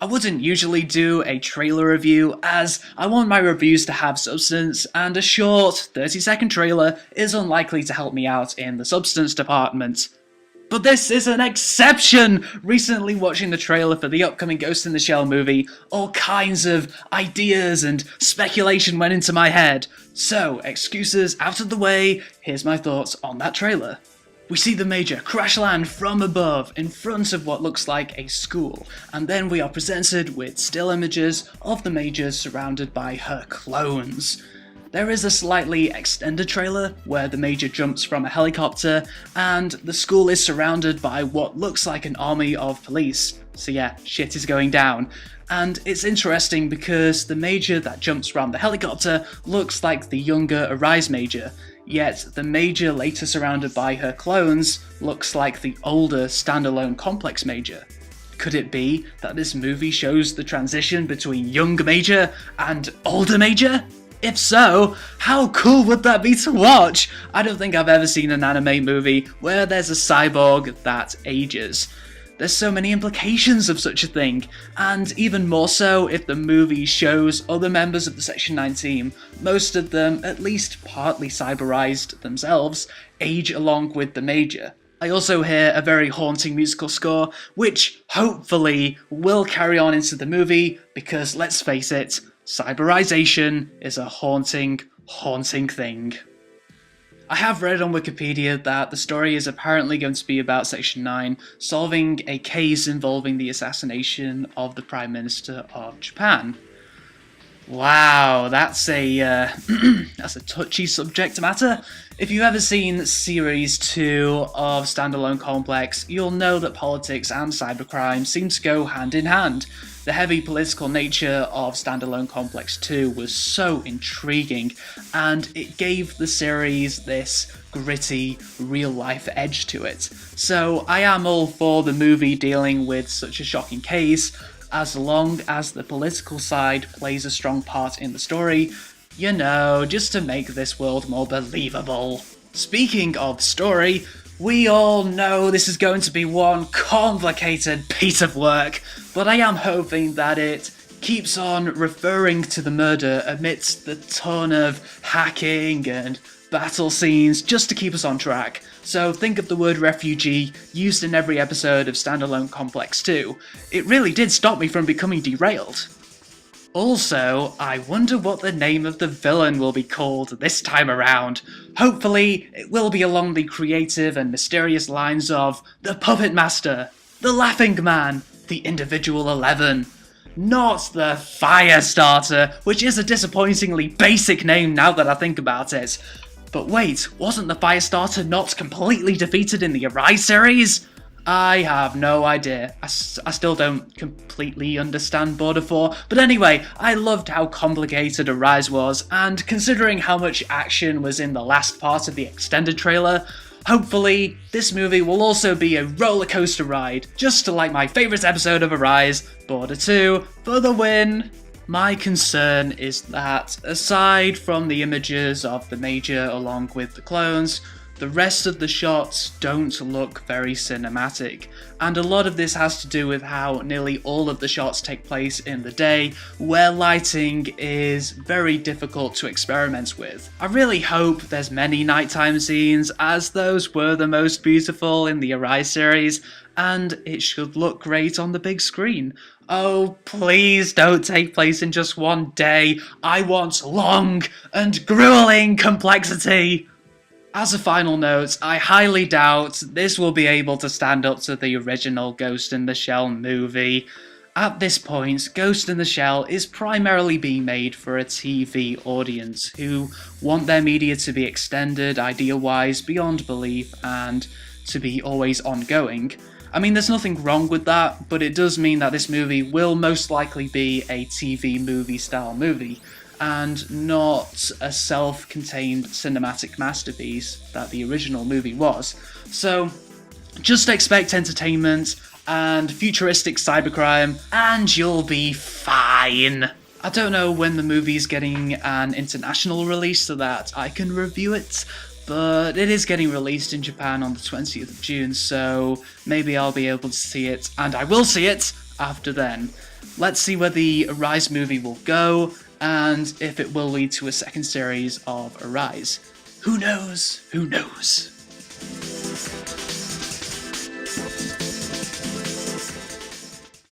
I wouldn't usually do a trailer review, as I want my reviews to have substance, and a short 30-second trailer is unlikely to help me out in the substance department. But this is an exception! Recently watching the trailer for the upcoming Ghost in the Shell movie, all kinds of ideas and speculation went into my head. So, excuses out of the way, here's my thoughts on that trailer. We see the Major crash land from above in front of what looks like a school, and then we are presented with still images of the Major surrounded by her clones. There is a slightly extended trailer where the Major jumps from a helicopter and the school is surrounded by what looks like an army of police. So yeah, shit is going down. And it's interesting because the Major that jumps from the helicopter looks like the younger Arise Major, yet the Major later surrounded by her clones looks like the older standalone complex Major. Could it be that this movie shows the transition between young Major and older Major? If so, how cool would that be to watch? I don't think I've ever seen an anime movie where there's a cyborg that ages. There's so many implications of such a thing, and even more so if the movie shows other members of the Section 9 team, most of them at least partly cyberized themselves, age along with the Major. I also hear a very haunting musical score, which hopefully will carry on into the movie, because let's face it, cyberization is a haunting, haunting thing. I have read on Wikipedia that the story is apparently going to be about Section 9 solving a case involving the assassination of the Prime Minister of Japan. Wow, that's a that's a touchy subject matter. If you've ever seen Series 2 of Standalone Complex, you'll know that politics and cybercrime seem to go hand in hand. The heavy political nature of Standalone Complex 2 was so intriguing, and it gave the series this gritty, real-life edge to it. So I am all for the movie dealing with such a shocking case, as long as the political side plays a strong part in the story, you know, just to make this world more believable. Speaking of story, we all know this is going to be one complicated piece of work, but I am hoping that it keeps on referring to the murder amidst the ton of hacking and battle scenes just to keep us on track. So think of the word refugee used in every episode of Standalone Complex 2. It really did stop me from becoming derailed. Also, I wonder what the name of the villain will be called this time around. Hopefully, it will be along the creative and mysterious lines of the Puppet Master, the Laughing Man, the Individual 11. Not the Firestarter, which is a disappointingly basic name now that I think about it. But wait, wasn't the Firestarter not completely defeated in the Arise series? I have no idea. I still don't completely understand Border 4, but anyway, I loved how complicated Arise was, and considering how much action was in the last part of the extended trailer, hopefully this movie will also be a roller coaster ride, just like my favourite episode of Arise, Border 2, for the win. My concern is that, aside from the images of the Major along with the clones, the rest of the shots don't look very cinematic, and a lot of this has to do with how nearly all of the shots take place in the day, where lighting is very difficult to experiment with. I really hope there's many nighttime scenes, as those were the most beautiful in the Arise series, and it should look great on the big screen. Oh, please don't take place in just one day. I want long and grueling complexity. As a final note, I highly doubt this will be able to stand up to the original Ghost in the Shell movie. At this point, Ghost in the Shell is primarily being made for a TV audience who want their media to be extended idea-wise beyond belief and to be always ongoing. I mean, there's nothing wrong with that, but it does mean that this movie will most likely be a TV movie style movie, and not a self-contained cinematic masterpiece that the original movie was. So, just expect entertainment and futuristic cybercrime, and you'll be fine. I don't know when the movie's getting an international release so that I can review it, but it is getting released in Japan on the 20th of June, so maybe I'll be able to see it, and I will see it after then. Let's see where the Arise movie will go, and if it will lead to a second series of Arise. Who knows? Who knows?